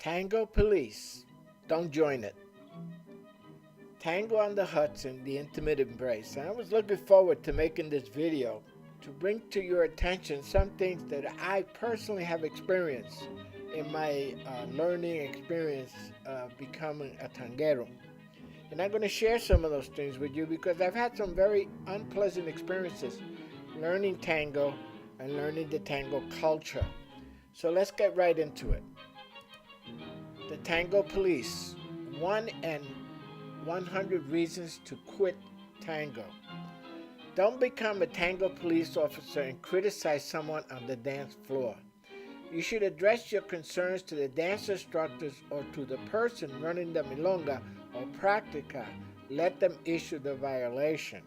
Tango Police. Don't join it. Tango on the Hudson, the Intimate Embrace. And I was looking forward to making this video to bring to your attention some things that I personally have experienced in my learning experience becoming a tanguero. And I'm going to share some of those things with you because I've had some very unpleasant experiences learning tango and learning the tango culture. So let's get right into it. The Tango Police, 1 and 100 reasons to quit tango. Don't become a tango police officer and criticize someone on the dance floor. You should address your concerns to the dance instructors or to the person running the milonga or pratica. Let them issue the violation.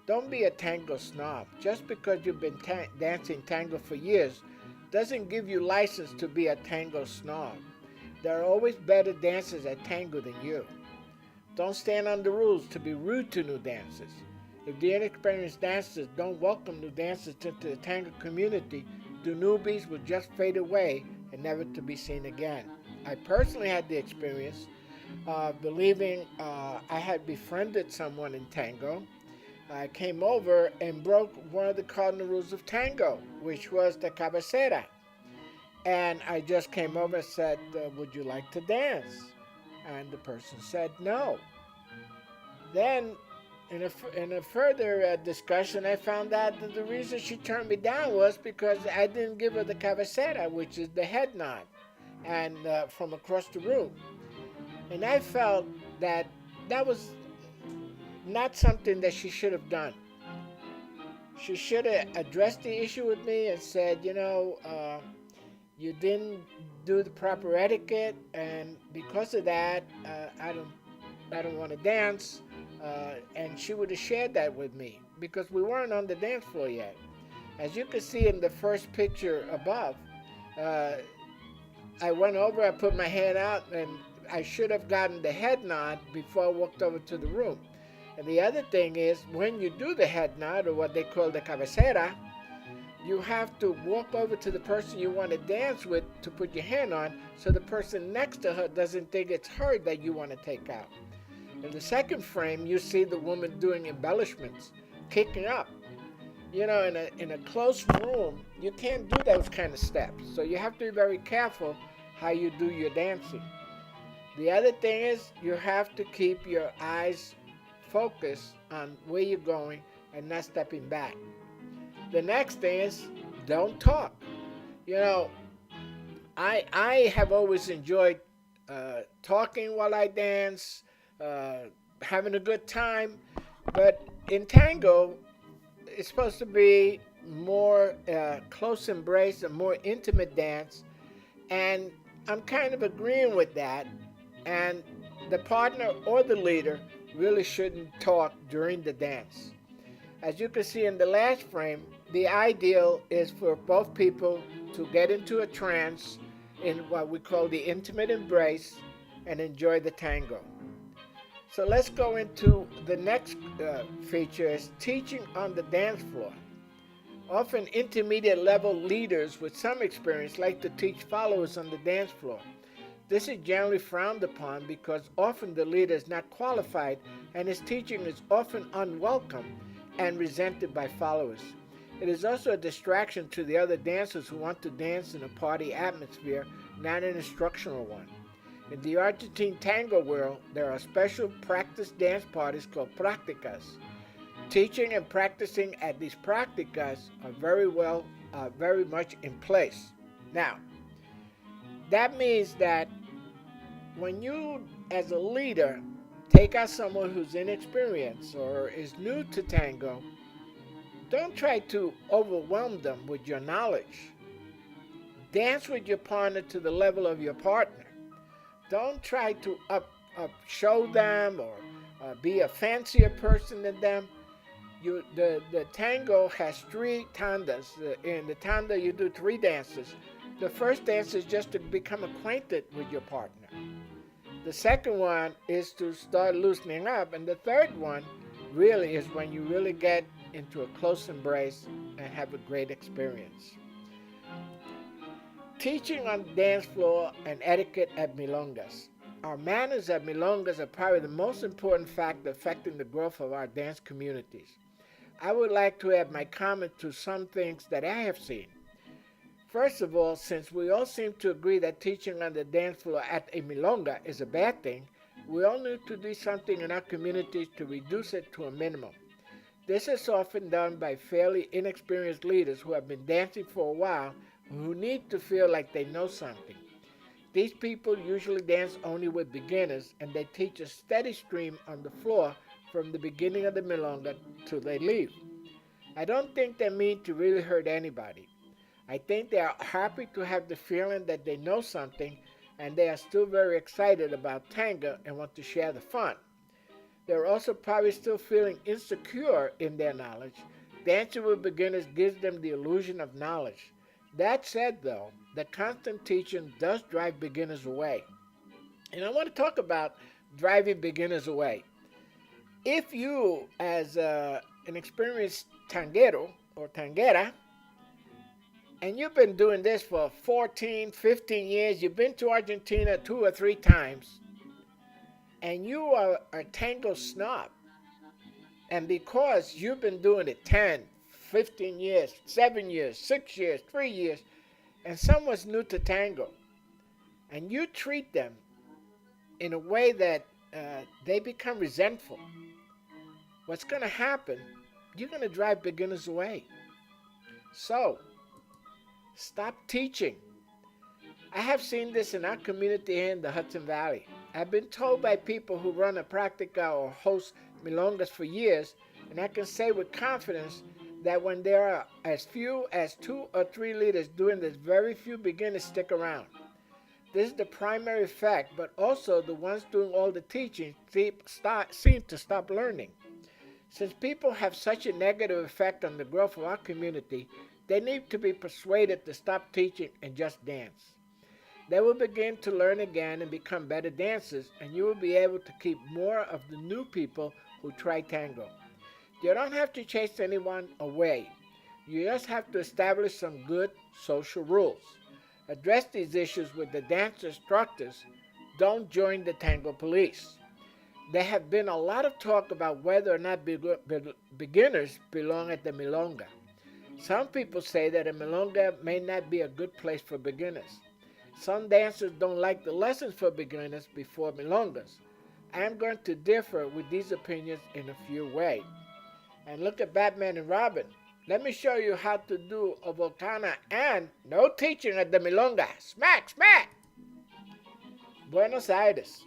Don't be a tango snob. Just because you've been dancing tango for years doesn't give you license to be a tango snob. There are always better dancers at tango than you. Don't stand on the rules to be rude to new dancers. If the inexperienced dancers don't welcome new dancers into the tango community, the newbies will just fade away and never to be seen again. I personally had the experience believing I had befriended someone in tango. I came over and broke one of the cardinal rules of tango, which was the cabecera. And I just came over and said, would you like to dance? And the person said no. Then, in a further discussion, I found out that the reason she turned me down was because I didn't give her the cabecera, which is the head nod, and from across the room. And I felt that that was not something that she should have done. She should have addressed the issue with me and said, you didn't do the proper etiquette, and because of that, I don't want to dance. And she would have shared that with me because we weren't on the dance floor yet. As you can see in the first picture above, I went over, I put my hand out, and I should have gotten the head nod before I walked over to the room. And the other thing is, when you do the head nod, or what they call the cabecera, you have to walk over to the person you want to dance with to put your hand on so the person next to her doesn't think it's her that you want to take out. In the second frame, you see the woman doing embellishments, kicking up. In a close room, you can't do those kind of steps. So you have to be very careful how you do your dancing. The other thing is you have to keep your eyes focused on where you're going and not stepping back. The next thing is don't talk. I have always enjoyed talking while I dance, having a good time. But in tango, it's supposed to be more close embrace, a more intimate dance. And I'm kind of agreeing with that. And the partner or the leader really shouldn't talk during the dance. As you can see in the last frame, the ideal is for both people to get into a trance in what we call the intimate embrace and enjoy the tango. So let's go into the next feature, is teaching on the dance floor. Often intermediate level leaders with some experience like to teach followers on the dance floor. This is generally frowned upon because often the leader is not qualified and his teaching is often unwelcome and resented by followers. It is also a distraction to the other dancers who want to dance in a party atmosphere, not an instructional one. In the Argentine tango world, there are special practice dance parties called Praticas. Teaching and practicing at these Praticas are very much in place. Now, that means that when you, as a leader, take out someone who's inexperienced or is new to tango, don't try to overwhelm them with your knowledge. Dance with your partner to the level of your partner. Don't try to show them or be a fancier person than them. The tango has 3 tandas. In the tanda, you do 3 dances. The first dance is just to become acquainted with your partner. The second one is to start loosening up. And the third one really is when you really get into a close embrace and have a great experience. Teaching on the dance floor and etiquette at milongas. Our manners at milongas are probably the most important factor affecting the growth of our dance communities. I would like to add my comment to some things that I have seen. First of all, since we all seem to agree that teaching on the dance floor at a milonga is a bad thing, we all need to do something in our communities to reduce it to a minimum. This is often done by fairly inexperienced leaders who have been dancing for a while who need to feel like they know something. These people usually dance only with beginners, and they teach a steady stream on the floor from the beginning of the milonga till they leave. I don't think they mean to really hurt anybody. I think they are happy to have the feeling that they know something, and they are still very excited about tango and want to share the fun. They're also probably still feeling insecure in their knowledge. Dancing with beginners gives them the illusion of knowledge. That said, though, the constant teaching does drive beginners away. And I want to talk about driving beginners away. If you, as an experienced tanguero or tanguera, and you've been doing this for 14, 15 years, you've been to Argentina 2 or 3 times, and you are a tango snob, and because you've been doing it 10, 15 years, 7 years, 6 years, 3 years, and someone's new to tango, and you treat them in a way that they become resentful, what's going to happen, you're going to drive beginners away. So, stop teaching. I have seen this in our community here in the Hudson Valley. I've been told by people who run a Pratica or host milongas for years, and I can say with confidence that when there are as few as 2 or 3 leaders doing this, very few beginners stick around. This is the primary effect, but also the ones doing all the teaching seem to stop learning. Since people have such a negative effect on the growth of our community, they need to be persuaded to stop teaching and just dance. They will begin to learn again and become better dancers, and you will be able to keep more of the new people who try tango. You don't have to chase anyone away. You just have to establish some good social rules. Address these issues with the dance instructors. Don't join the Tango Police. There have been a lot of talk about whether or not beginners belong at the milonga. Some people say that a milonga may not be a good place for beginners. Some dancers don't like the lessons for beginners before milongas. I am going to differ with these opinions in a few ways. And look at Batman and Robin. Let me show you how to do a volcana and no teaching at the milonga. Smack, smack! Buenos Aires.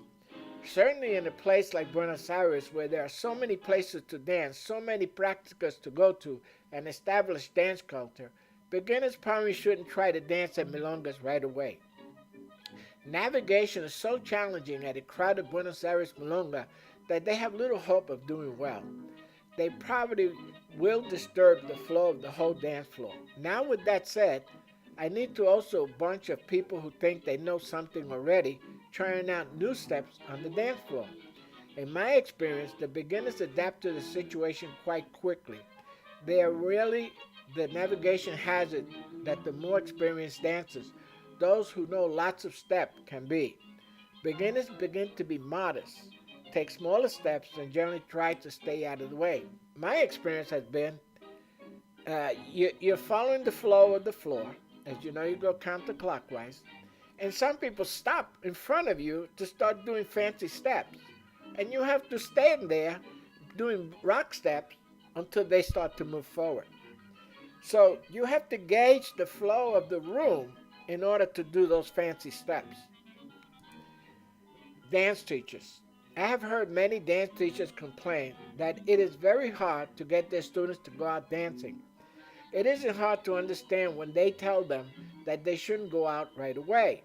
Certainly in a place like Buenos Aires where there are so many places to dance, so many practicas to go to, and establish dance culture, beginners probably shouldn't try to dance at milongas right away. Navigation is so challenging at a crowded Buenos Aires milonga that they have little hope of doing well. They probably will disturb the flow of the whole dance floor. Now with that said, I need to also a bunch of people who think they know something already, trying out new steps on the dance floor. In my experience, the beginners adapt to the situation quite quickly. They are really the navigation hazard that the more experienced dancers, those who know lots of steps, can be. Beginners begin to be modest, take smaller steps, and generally try to stay out of the way. My experience has been you're following the flow of the floor. As you know, you go counterclockwise. And some people stop in front of you to start doing fancy steps. And you have to stand there doing rock steps until they start to move forward. So you have to gauge the flow of the room in order to do those fancy steps. Dance teachers. I have heard many dance teachers complain that it is very hard to get their students to go out dancing. It isn't hard to understand when they tell them that they shouldn't go out right away.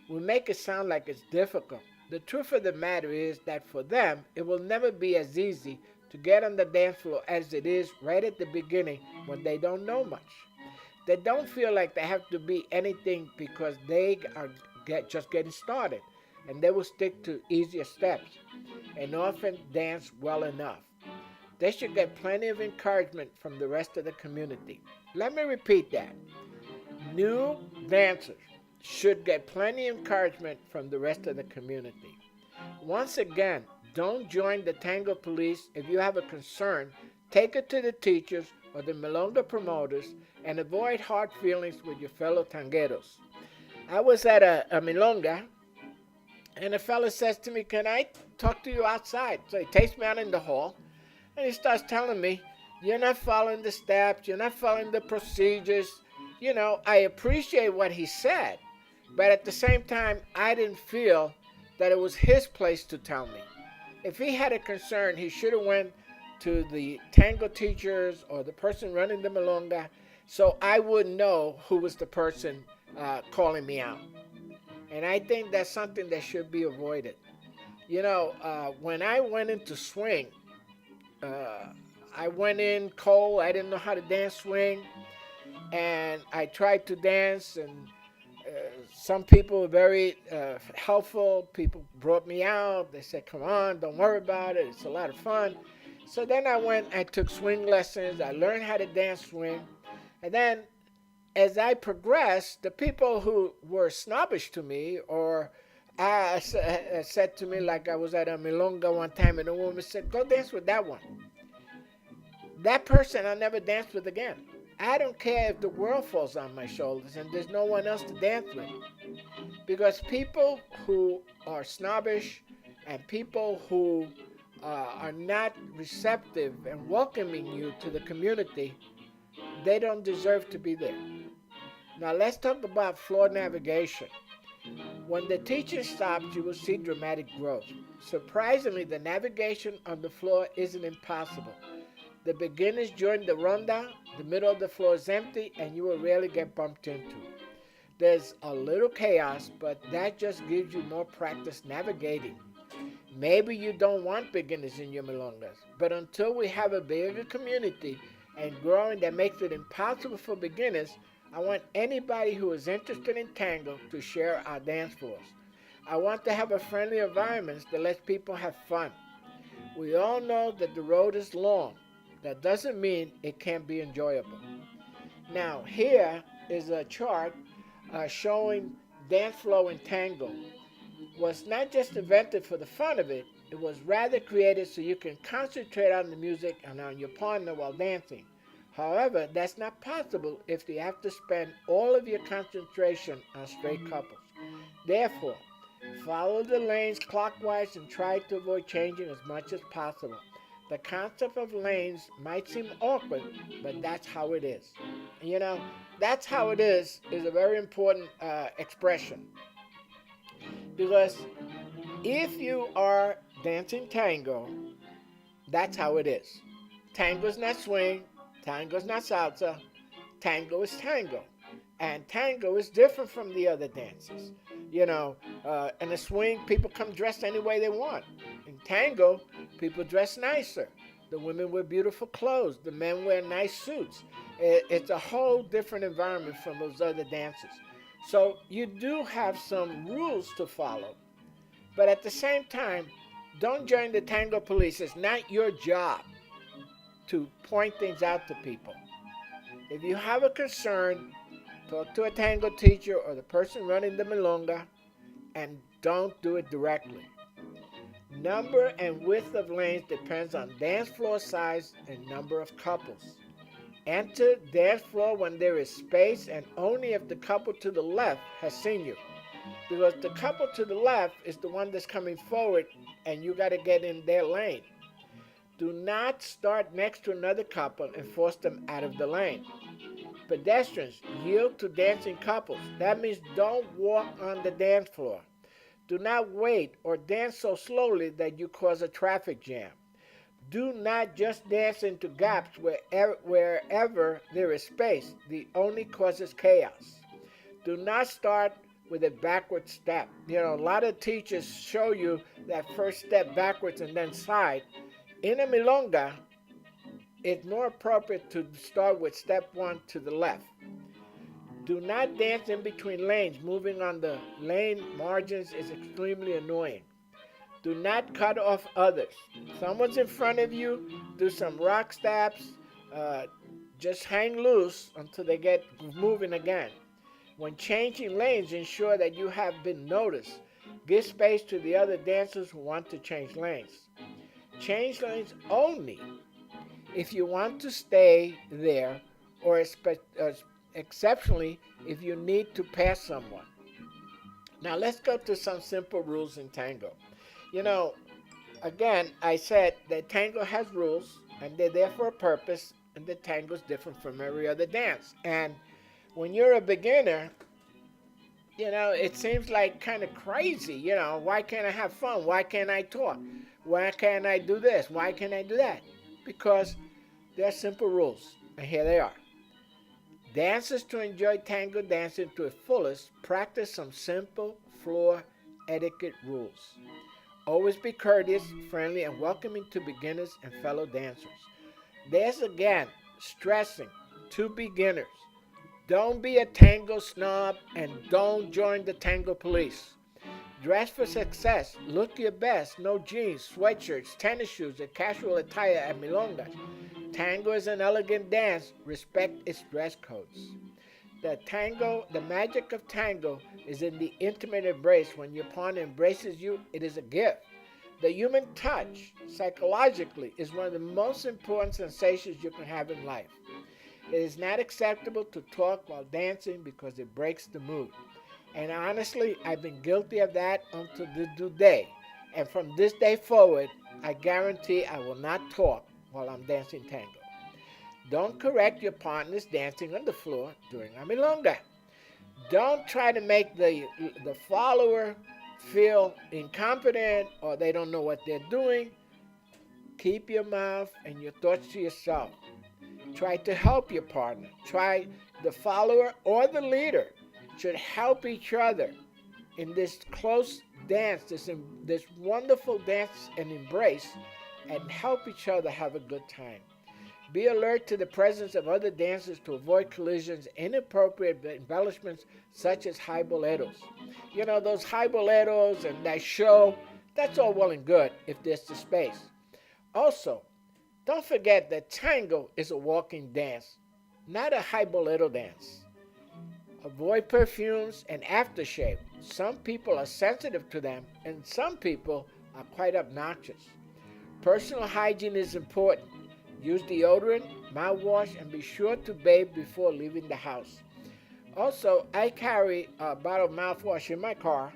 We make it sound like it's difficult. The truth of the matter is that for them, it will never be as easy to get on the dance floor as it is right at the beginning when they don't know much. They don't feel like they have to be anything because they are just getting started, and they will stick to easier steps and often dance well enough. They should get plenty of encouragement from the rest of the community. Let me repeat that. New dancers should get plenty of encouragement from the rest of the community. Once again, don't join the Tango Police. If you have a concern, take it to the teachers or the Milonga promoters and avoid hard feelings with your fellow tangueros. I was at a Milonga, and a fella says to me, "Can I talk to you outside?" So he takes me out in the hall, and he starts telling me, "You're not following the steps, you're not following the procedures." I appreciate what he said, but at the same time, I didn't feel that it was his place to tell me. If he had a concern, he should have went to the tango teachers or the person running the Milonga, so I would know who was the person calling me out. And I think that's something that should be avoided. When I went into swing, I went in cold. I didn't know how to dance swing, and I tried to dance, and some people were very helpful. People brought me out. They said, "Come on, don't worry about it. It's a lot of fun." So then I took swing lessons. I learned how to dance swing. And then as I progressed, the people who were snobbish to me or said to me, like I was at a Milonga one time and a woman said, "Go dance with that one." That person I never danced with again. I don't care if the world falls on my shoulders and there's no one else to dance with. Because people who are snobbish and people who are not receptive and welcoming you to the community, they don't deserve to be there. Now let's talk about floor navigation. When the teacher stops, you will see dramatic growth. Surprisingly, the navigation on the floor isn't impossible. The beginners join the ronda, the middle of the floor is empty, and you will rarely get bumped into. There's a little chaos, but that just gives you more practice navigating. Maybe you don't want beginners in your milongas, but until we have a bigger community and growing that makes it impossible for beginners, I want anybody who is interested in tango to share our dance floors. I want to have a friendly environment that lets people have fun. We all know that the road is long. That doesn't mean it can't be enjoyable. Now, here is a chart showing dance flow in tango. Was not just invented for the fun of it, it was rather created so you can concentrate on the music and on your partner while dancing. However, that's not possible if you have to spend all of your concentration on straight couples. Therefore, follow the lanes clockwise and try to avoid changing as much as possible. The concept of lanes might seem awkward, but that's how it is. That's how it is a very important expression. Because if you are dancing tango, that's how it is. Tango is not swing, tango is not salsa, tango is tango. And tango is different from the other dances. In a swing, people come dressed any way they want. In tango, people dress nicer. The women wear beautiful clothes. The men wear nice suits. It's a whole different environment from those other dances. So you do have some rules to follow. But at the same time, don't join the Tango Police. It's not your job to point things out to people. If you have a concern, talk to a tango teacher or the person running the milonga, and don't do it directly. Number and width of lanes depends on dance floor size and number of couples. Enter dance floor when there is space and only if the couple to the left has seen you. Because the couple to the left is the one that's coming forward and you got to get in their lane. Do not start next to another couple and force them out of the lane. Pedestrians, yield to dancing couples. That means don't walk on the dance floor. Do not wait or dance so slowly that you cause a traffic jam. Do not just dance into gaps wherever there is space. The only causes chaos. Do not start with a backward step. A lot of teachers show you that first step backwards and then side. In a milonga, it's more appropriate to start with step one to the left. Do not dance in between lanes. Moving on the lane margins is extremely annoying. Do not cut off others. If someone's in front of you, do some rock steps. Just hang loose until they get moving again. When changing lanes, ensure that you have been noticed. Give space to the other dancers who want to change lanes. Change lanes only if you want to stay there, or exceptionally if you need to pass someone. Now let's go to some simple rules in tango. You know, again, I said that tango has rules and they're there for a purpose, and the tango is different from every other dance. And when you're a beginner, it seems like kind of crazy. Why can't I have fun? Why can't I talk? Why can't I do this? Why can't I do that? Because there are simple rules, and here they are. Dancers to enjoy tango dancing to its fullest, practice some simple floor etiquette rules. Always be courteous, friendly, and welcoming to beginners and fellow dancers. There's again stressing to beginners. Don't be a tango snob and don't join the tango police. Dress for success. Look your best. No jeans, sweatshirts, tennis shoes, and casual attire at milongas. Tango is an elegant dance. Respect its dress codes. The magic of tango is in the intimate embrace. When your partner embraces you, it is a gift. The human touch, psychologically, is one of the most important sensations you can have in life. It is not acceptable to talk while dancing because it breaks the mood. And honestly, I've been guilty of that until this day. And from this day forward, I guarantee I will not talk while I'm dancing tango. Don't correct your partner's dancing on the floor during a milonga. Don't try to make the follower feel incompetent or they don't know what they're doing. Keep your mouth and your thoughts to yourself. Try to help your partner. The follower or the leader should help each other in this close dance, this wonderful dance and embrace, and help each other have a good time. Be alert to the presence of other dancers to avoid collisions, inappropriate embellishments such as high boleros. Those high boleros and that show, that's all well and good if there's the space. Also, don't forget that tango is a walking dance, not a high bolero dance. Avoid perfumes and aftershave. Some people are sensitive to them, and some people are quite obnoxious. Personal hygiene is important. Use deodorant, mouthwash, and be sure to bathe before leaving the house. Also, I carry a bottle of mouthwash in my car.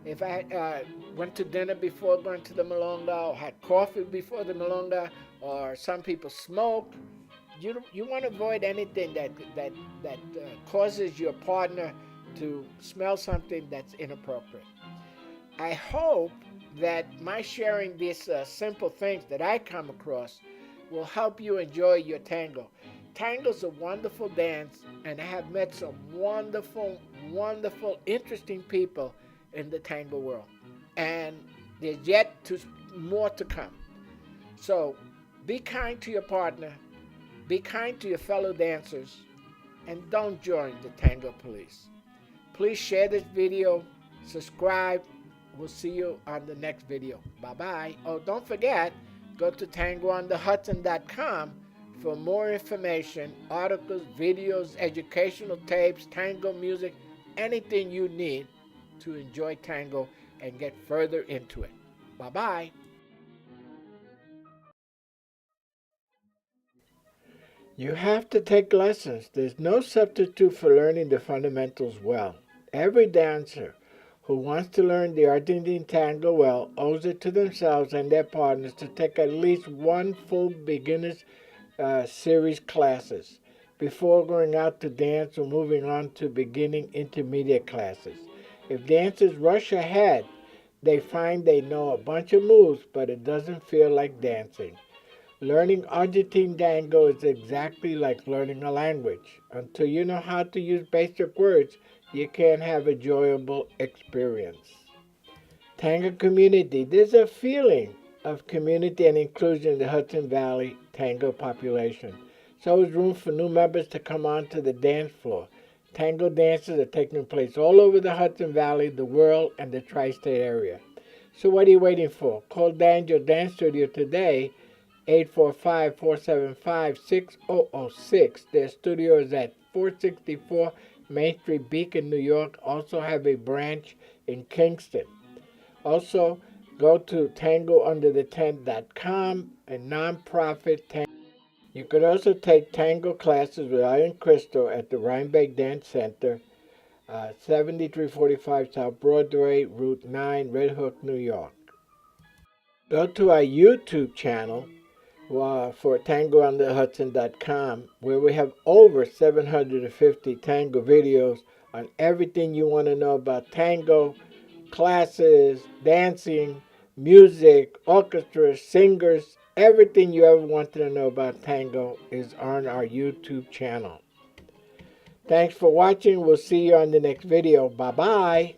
If I went to dinner before going to the milonga, or had coffee before the milonga, or some people smoke, you want to avoid anything that causes your partner to smell something that's inappropriate. I hope that my sharing these simple things that I come across will help you enjoy your tango. Tango's a wonderful dance, and I have met some wonderful, wonderful, interesting people in the tango world. And there's more to come. So be kind to your partner, be kind to your fellow dancers, and don't join the tango police. Please share this video, subscribe. We'll see you on the next video. Bye-bye. Oh, don't forget, go to tangoonthehudson.com for more information, articles, videos, educational tapes, tango music, anything you need to enjoy tango and get further into it. Bye-bye. You have to take lessons. There's no substitute for learning the fundamentals well. Every dancer who wants to learn the Argentine tango well owes it to themselves and their partners to take at least one full beginners series classes before going out to dance or moving on to beginning intermediate classes. If dancers rush ahead, they find they know a bunch of moves, but it doesn't feel like dancing. Learning Argentine tango is exactly like learning a language. Until you know how to use basic words, you can't have a enjoyable experience. Tango community. There's a feeling of community and inclusion in the Hudson Valley tango population. So is room for new members to come onto the dance floor. Tango dances are taking place all over the Hudson Valley, the world, and the tri-state area. So what are you waiting for? Call Daniel Dance Studio today, 845-475-6006. Their studio is at 464 Main Street, Beacon, New York. Also have a branch in Kingston. Also, go to tangounderthetent.com, a nonprofit tango. You could also take tango classes with Iron Crystal at the Rhinebeck Dance Center, 7345 South Broadway, Route 9, Red Hook, New York. Go to our YouTube channel for tangounderthehudson.com, where we have over 750 tango videos on everything you want to know about tango, classes, dancing, music, orchestras, singers. Everything you ever wanted to know about tango is on our YouTube channel. Thanks for watching. We'll see you on the next video. Bye-bye.